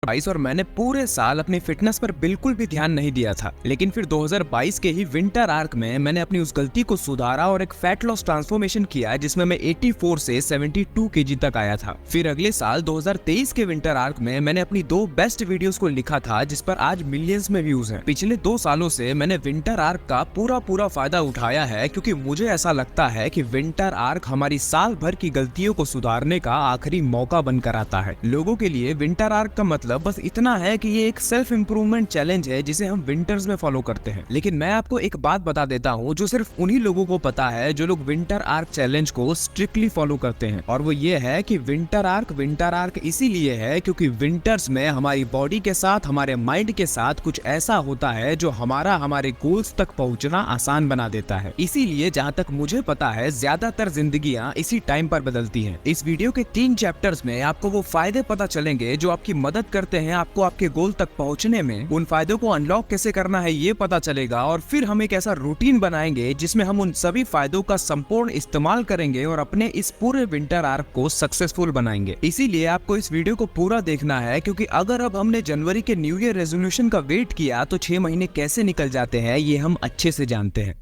22 और मैंने पूरे साल अपनी फिटनेस पर बिल्कुल भी ध्यान नहीं दिया था। लेकिन फिर 2022 के ही विंटर आर्क में मैंने अपनी उस गलती को सुधारा और एक फैट लॉस ट्रांसफॉर्मेशन किया जिसमें मैं 84 से 72 केजी तक आया था। फिर अगले साल 2023 के विंटर आर्क में मैंने अपनी 2 बेस्ट वीडियोस को लिखा था जिस पर आज मिलियंस में व्यूज हैं। पिछले 2 सालों से मैंने विंटर आर्क का पूरा फायदा उठाया है क्योंकि मुझे ऐसा लगता है कि विंटर आर्क हमारी साल भर की गलतियों को सुधारने का आखिरी मौका बनकर आता है। लोगों के लिए विंटर आर्क का मतलब बस इतना है कि ये एक सेल्फ इंप्रूवमेंट चैलेंज है जिसे हम विंटर्स में फॉलो करते हैं। लेकिन मैं आपको एक बात बता देता हूँ जो सिर्फ उन्हीं लोगों को पता है जो लोग विंटर आर्क चैलेंज को स्ट्रिक्टली फॉलो करते हैं, और वो ये है कि विंटर आर्क इसीलिए है क्योंकि विंटर्स में हमारी बॉडी के साथ, हमारे माइंड के साथ कुछ ऐसा होता है जो हमारे गोल्स तक पहुंचना आसान बना देता है। इसीलिए जहाँ तक मुझे पता है ज्यादातर जिंदगियां इसी टाइम पर बदलती हैं। इस वीडियो के 3 चैप्टर्स में आपको वो फायदे पता चलेंगे जो आपकी मदद करते हैं आपको आपके गोल तक पहुंचने में। उन फायदों को अनलॉक कैसे करना है ये पता चलेगा, और फिर हम एक ऐसा रूटीन बनाएंगे जिसमें हम उन सभी फायदों का संपूर्ण इस्तेमाल करेंगे और अपने इस पूरे विंटर आर्क को सक्सेसफुल बनाएंगे। इसीलिए आपको इस वीडियो को पूरा देखना है क्योंकि अगर अब हमने जनवरी के न्यू ईयर रेजोल्यूशन का वेट किया तो 6 महीने कैसे निकल जाते हैं ये हम अच्छे से जानते हैं।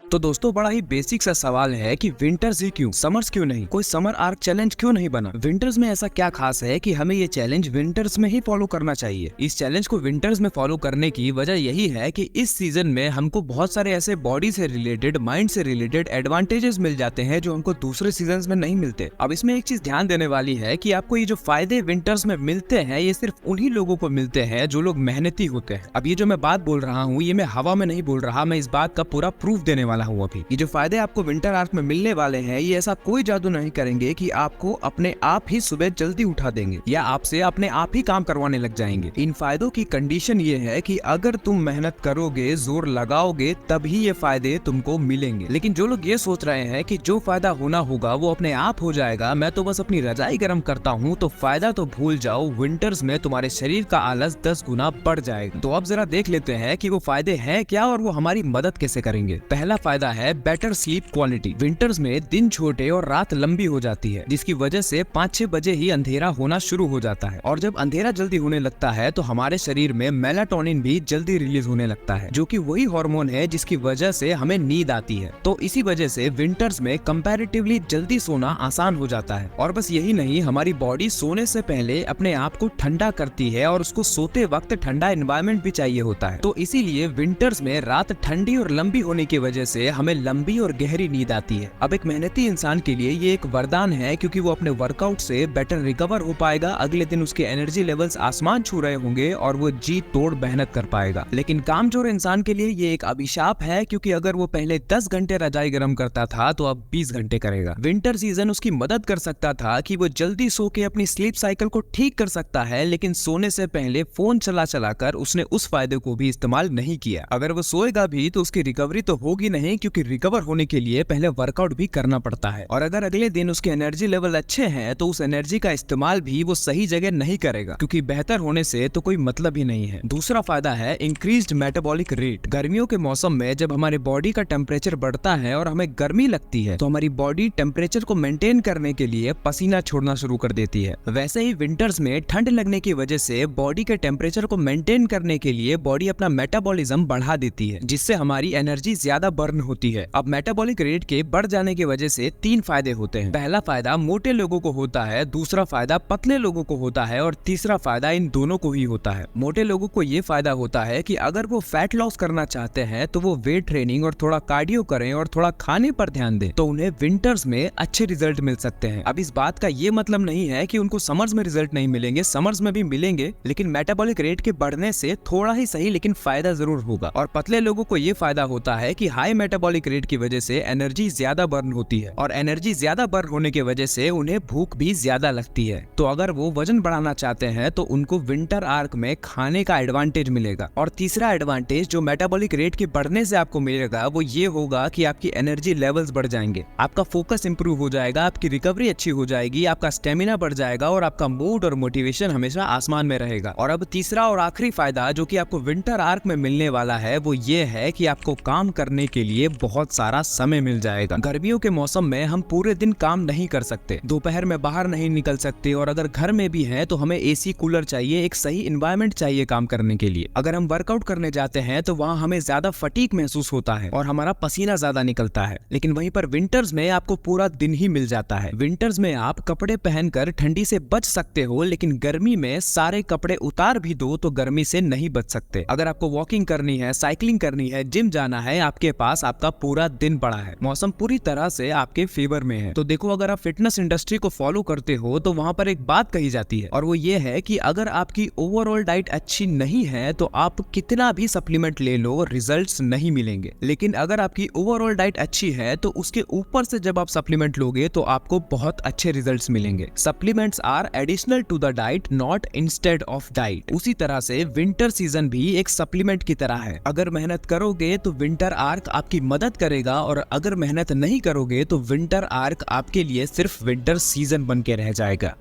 तो दोस्तों, बड़ा ही बेसिक सा सवाल है कि विंटर्स ही क्यों, समर्स क्यों नहीं? कोई समर आर्क चैलेंज क्यों नहीं बना? विंटर्स में ऐसा क्या खास है कि हमें ये चैलेंज विंटर्स में ही फॉलो करना चाहिए? इस चैलेंज को विंटर्स में फॉलो करने की वजह यही है कि इस सीजन में हमको बहुत सारे ऐसे बॉडी से रिलेटेड, माइंड से रिलेटेड एडवांटेजेस मिल जाते हैं जो हमको दूसरे सीजन में नहीं मिलते। अब इसमें एक चीज ध्यान देने वाली है कि आपको ये जो फायदे विंटर्स में मिलते हैं ये सिर्फ उन्हीं लोगों को मिलते हैं जो लोग मेहनती होते हैं। अब ये जो मैं बात बोल रहा हूँ ये मैं हवा में नहीं बोल रहा, मैं इस बात का पूरा प्रूफ देने वाला हूँ। अभी ये जो फायदे आपको विंटर आर्क में मिलने वाले हैं ये ऐसा कोई जादू नहीं करेंगे कि आपको अपने आप ही सुबह जल्दी उठा देंगे या आपसे अपने आप ही काम करवाने लग जाएंगे। इन फायदों की कंडीशन ये है कि अगर तुम मेहनत करोगे, जोर लगाओगे, तभी ये फायदे तुमको मिलेंगे। लेकिन जो लोग ये सोच रहे हैं कि जो फायदा होना होगा वो अपने आप हो जाएगा, मैं तो बस अपनी रजाई गर्म करता हूँ, तो फायदा तो भूल जाओ। विंटर्स में तुम्हारे शरीर का आलस 10 गुना बढ़ जाएगा। तो अब जरा देख लेते हैं कि वो फायदे हैं क्या और वो हमारी मदद कैसे करेंगे। पहला फायदा है बेटर स्लीप क्वालिटी। विंटर्स में दिन छोटे और रात लंबी हो जाती है जिसकी वजह से 5-6 बजे ही अंधेरा होना शुरू हो जाता है, और जब अंधेरा जल्दी होने लगता है तो हमारे शरीर में मेलाटोनिन भी जल्दी रिलीज होने लगता है जो कि वही हार्मोन है जिसकी वजह से हमें नींद आती है। तो इसी वजह से विंटर्स में कंपैरेटिवली जल्दी सोना आसान हो जाता है। और बस यही नहीं, हमारी बॉडी सोने से पहले अपने आप को ठंडा करती है और उसको सोते वक्त ठंडा एनवायरनमेंट भी चाहिए होता है। तो इसीलिए विंटर्स में रात ठंडी और लंबी होने की वजह से हमें लंबी और गहरी नींद आती है। अब एक मेहनती इंसान के लिए ये एक वरदान है क्योंकि वो अपने वर्कआउट से बेटर रिकवर हो पाएगा। अगले दिन उसके एनर्जी लेवल्स आसमान छू रहे होंगे और वो जी तोड़ मेहनत कर पाएगा। लेकिन कामचोर इंसान के लिए ये एक अभिशाप है क्योंकि अगर वो पहले 10 घंटे रजाई गर्म करता था तो अब 20 घंटे करेगा। विंटर सीजन उसकी मदद कर सकता था कि वो जल्दी सो के अपनी स्लीप साइकिल को ठीक कर सकता है, लेकिन सोने से पहले फोन चला कर उसने उस फायदे को भी इस्तेमाल नहीं किया। अगर वो सोएगा भी तो उसकी रिकवरी तो होगी नहीं क्योंकि रिकवर होने के लिए पहले वर्कआउट भी करना पड़ता है। और अगर अगले दिन उसके एनर्जी लेवल अच्छे हैं तो उस एनर्जी का इस्तेमाल भी वो सही जगह नहीं करेगा क्योंकि बेहतर होने से तो कोई मतलब ही नहीं है। दूसरा फायदा है इंक्रीज्ड मेटाबॉलिक रेट। गर्मियों के मौसम में जब हमारे बॉडी का टेम्परेचर बढ़ता है और हमें गर्मी लगती है तो हमारी बॉडी टेम्परेचर को मेंटेन करने के लिए पसीना छोड़ना शुरू कर देती है। वैसे ही विंटर्स में ठंड लगने की वजह से बॉडी के टेम्परेचर को मेंटेन करने के लिए बॉडी अपना मेटाबॉलिज्म बढ़ा देती है जिससे हमारी एनर्जी ज्यादा बर्न होती है। अब मेटाबॉलिक रेट के बढ़ जाने की वजह से 3 फायदे होते हैं। पहला फायदा मोटे लोगों को होता है, दूसरा फायदा पतले लोगों को होता है और तीसरा फायदा इन दोनों को ही होता है। मोटे लोगों को ये फायदा होता है कि अगर वो फैट लॉस करना चाहते हैं तो वो वेट ट्रेनिंग और थोड़ा कार्डियो करें और थोड़ा खाने पर ध्यान दें तो उन्हें विंटर्स में अच्छे रिजल्ट मिल सकते हैं। अब इस बात का ये मतलब नहीं है कि उनको समर्स में रिजल्ट नहीं मिलेंगे, समर्स में भी मिलेंगे, लेकिन मेटाबॉलिक रेट के बढ़ने से थोड़ा ही सही लेकिन फायदा जरूर होगा। और पतले लोगों को ये फायदा होता है कि हाई मेटाबॉलिक रेट की वजह से एनर्जी ज्यादा बर्न होती है और एनर्जी ज्यादा बर्न होने की वजह से उन्हें भूख भी ज्यादा लगती है। तो अगर वो वजन बढ़ाना चाहते हैं तो उनको विंटर आर्क में खाने का एडवांटेज मिलेगा। और तीसरा एडवांटेज जो मेटाबॉलिक रेट के बढ़ने से आपको मिलेगा वो ये होगा कि आपकी एनर्जी लेवल्स बढ़ जाएंगे, आपका फोकस इंप्रूव हो जाएगा, आपकी रिकवरी अच्छी हो जाएगी, आपका स्टेमिना बढ़ जाएगा और आपका मूड और मोटिवेशन हमेशा आसमान में रहेगा। और अब तीसरा और आखिरी फायदा जो कि आपको विंटर आर्क में मिलने वाला है वो ये है कि आपको काम करने के लिए लिए बहुत सारा समय मिल जाएगा। गर्मियों के मौसम में हम पूरे दिन काम नहीं कर सकते, दोपहर में बाहर नहीं निकल सकते, और अगर घर में भी है तो हमें एसी कूलर चाहिए, एक सही इन्वायरमेंट चाहिए काम करने के लिए। अगर हम वर्कआउट करने जाते हैं तो वहाँ हमें ज्यादा फटीग महसूस होता है और हमारा पसीना ज्यादा निकलता है। लेकिन वहीं पर विंटर्स में आपको पूरा दिन ही मिल जाता है। विंटर्स में आप कपड़े पहनकर ठंडी से बच सकते हो, लेकिन गर्मी में सारे कपड़े उतार भी दो तो गर्मी से नहीं बच सकते। अगर आपको वॉकिंग करनी है, साइकिलिंग करनी है, जिम जाना है, आपके पास आपका पूरा दिन पड़ा है। मौसम पूरी तरह से आपके फेवर में है। तो देखो, अगर आप फिटनेस इंडस्ट्री को फॉलो करते हो तो वहां पर एक बात कही जाती है, और वो ये है कि अगर आपकी ओवरऑल डाइट अच्छी नहीं है तो आप कितना भी सप्लीमेंट ले लो, रिजल्ट्स नहीं मिलेंगे। लेकिन अगर आपकी ओवरऑल डाइट अच्छी है तो उसके ऊपर से जब आप सप्लीमेंट लोगे तो आपको बहुत अच्छे रिजल्ट्स मिलेंगे। Supplements are additional to the diet, not instead of diet. उसी तरह से विंटर सीजन भी एक सप्लीमेंट की तरह है। अगर मेहनत करोगे तो विंटर आर्क आपकी मदद करेगा, और अगर मेहनत नहीं करोगे तो विंटर आर्क आपके लिए सिर्फ विंटर सीजन बन के रह जाएगा।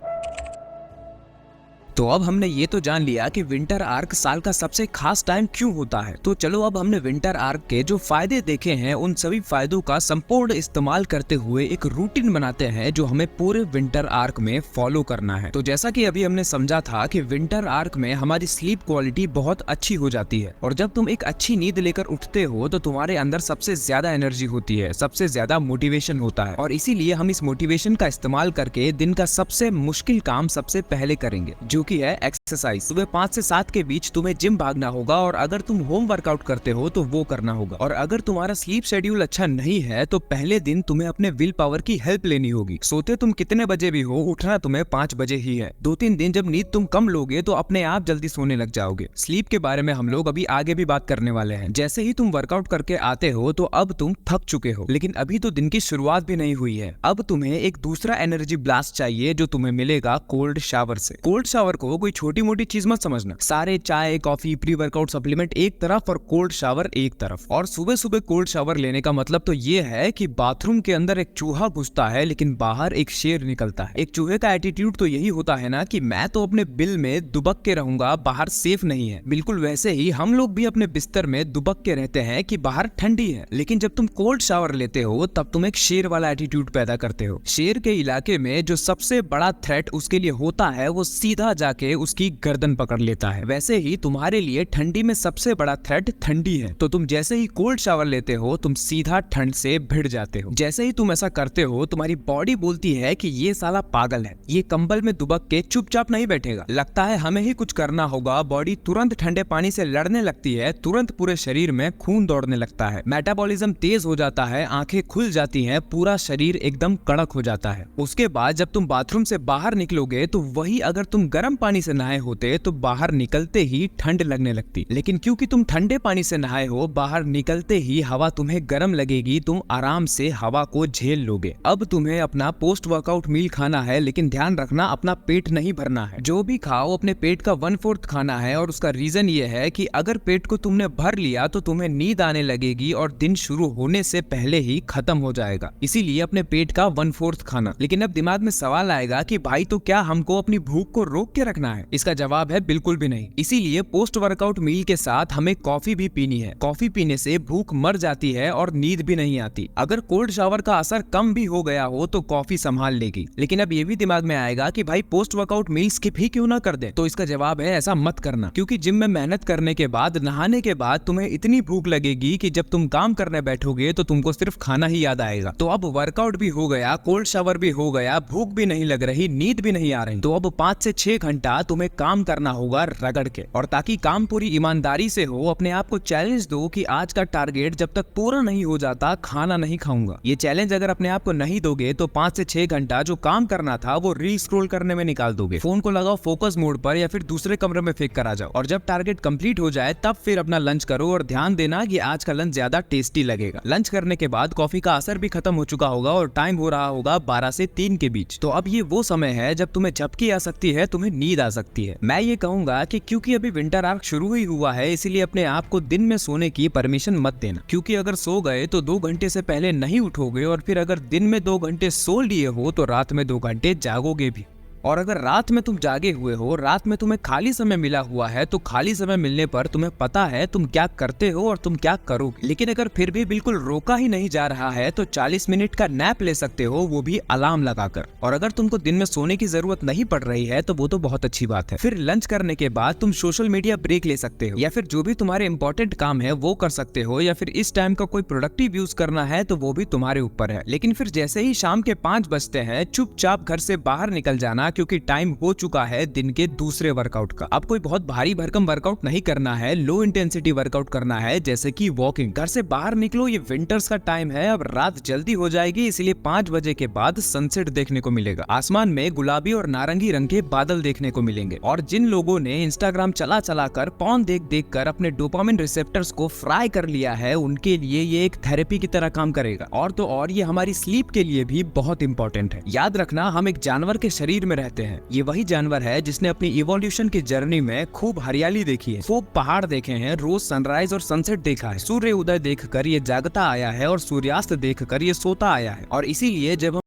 तो अब हमने ये तो जान लिया कि विंटर आर्क साल का सबसे खास टाइम क्यों होता है। तो चलो अब हमने विंटर आर्क के जो फायदे देखे हैं उन सभी फायदों का संपूर्ण इस्तेमाल करते हुए एक रूटीन बनाते हैं जो हमें पूरे विंटर आर्क में फॉलो करना है। तो जैसा कि अभी हमने समझा था कि विंटर आर्क में हमारी स्लीप क्वालिटी बहुत अच्छी हो जाती है, और जब तुम एक अच्छी नींद लेकर उठते हो तो तुम्हारे अंदर सबसे ज्यादा एनर्जी होती है, सबसे ज्यादा मोटिवेशन होता है, और इसीलिए हम इस मोटिवेशन का इस्तेमाल करके दिन का सबसे मुश्किल काम सबसे पहले करेंगे, जो की है एक्सरसाइज। सुबह 5 से 7 के बीच तुम्हें जिम भागना होगा, और अगर तुम होम वर्कआउट करते हो तो वो करना होगा। और अगर तुम्हारा स्लीप शेड्यूल अच्छा नहीं है तो पहले दिन तुम्हें अपने विल पावर की हेल्प लेनी होगी। सोते तुम कितने बजे भी हो, उठना तुम्हें 5 बजे ही है। 2-3 दिन जब नींद तुम कम लोगे तो अपने आप जल्दी सोने लग जाओगे। स्लीप के बारे में हम लोग अभी आगे भी बात करने वाले हैं। जैसे ही तुम वर्कआउट करके आते हो तो अब तुम थक चुके हो, लेकिन अभी तो दिन की शुरुआत भी नहीं हुई है। अब तुम्हें एक दूसरा एनर्जी ब्लास्ट चाहिए जो तुम्हें मिलेगा कोल्ड शावर से। कोल्ड शावर को कोई छोटी मोटी चीज मत समझना। सारे चाय, कॉफी, प्री वर्कआउट सप्लीमेंट एक तरफ और कोल्ड शावर एक तरफ। और सुबह सुबह कोल्ड शावर लेने का मतलब तो ये है कि बाथरूम के अंदर एक चूहा घुसता है लेकिन बाहर एक शेर निकलता है। एक चूहे का एटीट्यूड तो यही होता है ना कि मैं तो अपने बिल में दुबक के रहूंगा, बाहर सेफ नहीं है। बिल्कुल वैसे ही हम लोग भी अपने बिस्तर में दुबक के रहते हैं कि बाहर ठंडी है, लेकिन जब तुम कोल्ड शावर लेते हो तब तुम एक शेर वाला एटीट्यूड पैदा करते हो। शेर के इलाके में जो सबसे बड़ा थ्रेट उसके लिए होता है वो सीधा जाके उसकी गर्दन पकड़ लेता है। वैसे ही तुम्हारे लिए ठंडी में सबसे बड़ा थ्रेट ठंडी है, तो तुम जैसे ही कोल्ड शावर लेते हो तुम सीधा ठंड से भिड़ जाते हो। जैसे ही तुम ऐसा करते हो तुम्हारी बॉडी बोलती है कि ये साला पागल है, ये कंबल में दुबक के चुपचाप नहीं बैठेगा, लगता है हमें ही कुछ करना होगा। बॉडी तुरंत ठंडे पानी से लड़ने लगती है, तुरंत पूरे शरीर में खून दौड़ने लगता है, मेटाबॉलिज्म तेज हो जाता है, आंखें खुल जाती हैं, पूरा शरीर एकदम कड़क हो जाता है। उसके बाद जब तुम बाथरूम से बाहर निकलोगे तो वही अगर तुम गर्म पानी से नहाए होते तो बाहर निकलते ही ठंड लगने लगती, लेकिन क्योंकि तुम ठंडे पानी से नहाए हो बाहर निकलते ही हवा तुम्हें गर्म लगेगी, तुम आराम से हवा को झेल लोगे। अब तुम्हें अपना पोस्ट वर्कआउट मील खाना है, लेकिन ध्यान रखना अपना पेट नहीं भरना है। जो भी खाओ अपने पेट का 1/4 खाना है, और उसका रीजन ये है कि अगर पेट को तुमने भर लिया तो तुम्हें नींद आने लगेगी और दिन शुरू होने से पहले ही खत्म हो जाएगा। इसीलिए अपने पेट का 1/4 खाना। लेकिन अब दिमाग में सवाल आएगा कि भाई तो क्या हमको अपनी भूख को रोक के रखना है? इसका जवाब है बिल्कुल भी नहीं। इसीलिए पोस्ट वर्कआउट मील के साथ हमें कॉफी भी पीनी है। कॉफी पीने से भूख मर जाती है और नींद भी नहीं आती। अगर कोल्ड शावर का असर कम भी हो गया हो तो कॉफी संभाल लेगी। लेकिन अब ये भी दिमाग में आएगा कि भाई पोस्ट वर्कआउट मील स्किप ही क्यों ना कर दे? तो इसका जवाब है ऐसा मत करना, क्योंकि जिम में मेहनत करने के बाद, नहाने के बाद तुम्हें इतनी भूख लगेगी कि जब तुम काम करने बैठोगे तो तुमको सिर्फ खाना ही याद आएगा। तो अब वर्कआउट भी हो गया, कोल्ड शावर भी हो गया, भूख भी नहीं लग रही, नींद भी नहीं आ रही, तो अब 5 से 6 घंटा तुम्हें काम करना होगा रगड़ के। और ताकि काम पूरी ईमानदारी से हो, अपने आप को चैलेंज दो कि आज का टारगेट जब तक पूरा नहीं हो जाता खाना नहीं खाऊंगा। ये चैलेंज अगर अपने आप को नहीं दोगे तो 5 से 6 घंटा जो काम करना था वो री स्क्रॉल करने में निकाल दोगे। फोन को लगाओ फोकस मोड पर या फिर दूसरे कमरे में फेंक कर आ जाओ, और जब टारगेट कंप्लीट हो जाए तब फिर अपना लंच करो। और ध्यान देना कि आज का लंच ज्यादा टेस्टी लगेगा। लंच करने के बाद कॉफी का असर भी खत्म हो चुका होगा और टाइम हो रहा होगा 12 से 3 के बीच। तो अब ये वो समय है जब तुम्हें झपकी आ सकती है, तुम्हें नींद आ सकती है। मैं ये कहूंगा कि क्योंकि अभी विंटर आर्क शुरू ही हुआ है, इसीलिए अपने आप को दिन में सोने की परमिशन मत देना, क्योंकि अगर सो गए तो 2 घंटे से पहले नहीं उठोगे, और फिर अगर दिन में 2 घंटे सो लिए हो तो रात में 2 घंटे जागोगे भी। और अगर रात में तुम जागे हुए हो, रात में तुम्हें खाली समय मिला हुआ है, तो खाली समय मिलने पर तुम्हें पता है तुम क्या करते हो और तुम क्या करोगे। लेकिन अगर फिर भी बिल्कुल रोका ही नहीं जा रहा है तो 40 मिनट का नैप ले सकते हो, वो भी अलार्म लगाकर। और अगर तुमको दिन में सोने की जरूरत नहीं पड़ रही है तो वो तो बहुत अच्छी बात है। फिर लंच करने के बाद तुम सोशल मीडिया ब्रेक ले सकते हो, या फिर जो भी तुम्हारे इंपॉर्टेंट काम है वो कर सकते हो, या फिर इस टाइम का कोई प्रोडक्टिव यूज करना है तो वो भी तुम्हारे ऊपर है। लेकिन फिर जैसे ही शाम के 5 बजते हैं, चुपचाप घर से बाहर निकल जाना, क्योंकि टाइम हो चुका है दिन के दूसरे वर्कआउट का। अब कोई बहुत भारी भरकम वर्कआउट नहीं करना है, लो इंटेंसिटी वर्कआउट करना है, जैसे कि वॉकिंग। घर से बाहर निकलो, ये विंटर्स का टाइम है, अब रात जल्दी हो जाएगी, इसलिए 5 बजे के बाद सनसेट देखने को मिलेगा। आसमान में गुलाबी और नारंगी रंग के बादल देखने को मिलेंगे। और जिन लोगों ने इंस्टाग्राम चला चला कर, पॉर्न देख देख कर अपने डोपामिन रिसेप्टर्स को फ्राई कर लिया है, उनके लिए ये एक थेरेपी की तरह काम करेगा। और तो और ये हमारी स्लीप के लिए भी बहुत इंपॉर्टेंट है। याद रखना, हम एक जानवर के शरीर में रहते हैं। ये वही जानवर है जिसने अपनी इवोल्यूशन की जर्नी में खूब हरियाली देखी है, खूब पहाड़ देखे हैं, रोज सनराइज और सनसेट देखा है, सूर्य उदय देखकर ये जागता आया है और सूर्यास्त देखकर ये सोता आया है। और इसीलिए जब